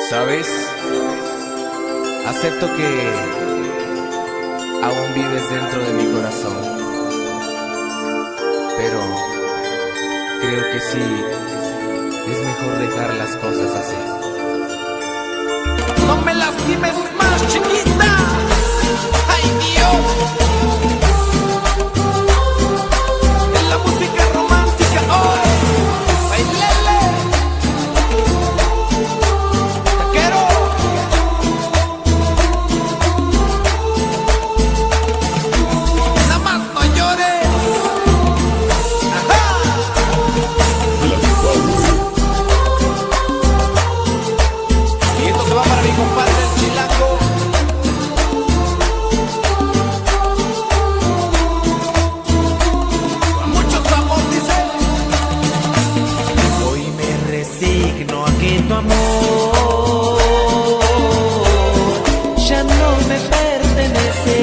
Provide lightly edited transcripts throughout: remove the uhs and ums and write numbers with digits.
¿Sabes? Acepto que aún vives dentro de mi corazón, pero creo que sí, es mejor dejar las cosas así. No me lastimes más, chiquita. Ay, Dios. En la música romántica hoy, bailele. Te quiero. Nada más no llores. Ajá. Y esto se va para mi compadre el chilango. Con mucho sabor dice. Hoy me resigno a que tu amor ya no me pertenece.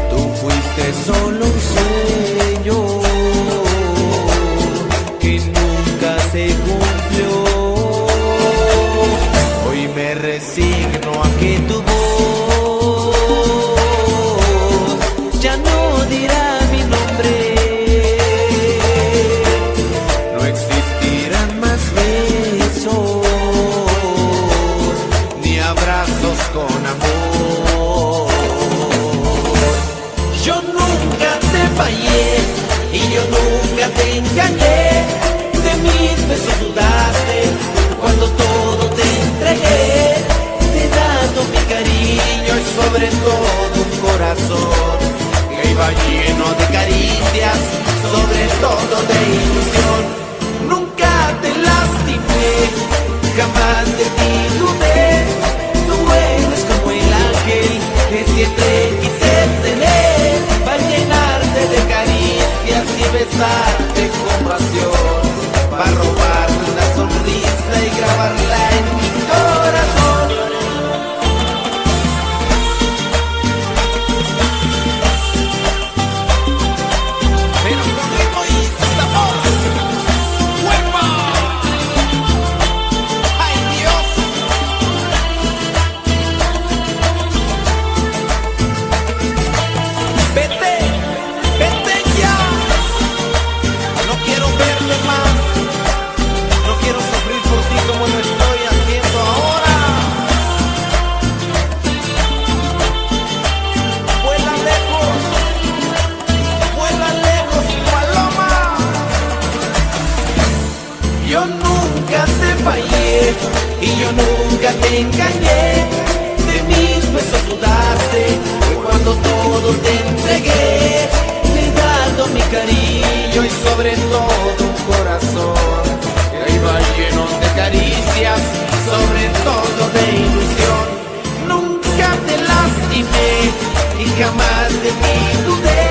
Tú fuiste solo un sueño que nunca se cumplió. Hoy me resigno a que tu voz ya no dirá mi nombre. No existirán más besos ni abrazos con amor. Yo nunca te fallé y yo nunca te engañé. De mis besos dudaste cuando todo te entregué. Te he dado mi cariño y sobre todo un corazón que iba lleno de caricias, sobre todo de ilusión. Nunca te lastimé, jamás de ti dudé. Tú eres como el ángel que siempre quise tener, para llenarte de caricias y besarte con pasión, para robarte una sonrisa y grabarla en mi corazón. Pero con ritmo y sabor. ¡Huepa! ¡Ay, Dios! Vete, vete ya. No quiero verte más. No quiero sufrir por ti como lo estoy haciendo ahora. Vuela lejos, paloma. Yo nunca te fallé y yo nunca te engañé. De mis besos dudaste, fue cuando todo te entregué. Te he dado mi cariño y sobre todo un corazón que iba lleno de caricias, sobre todo de ilusión. Nunca te lastimé y jamás de ti dudé.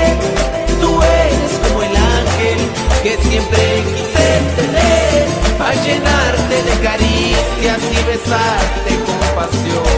Tú eres como el ángel que siempre quise tener, para llenarte de caricias y besarte con pasión,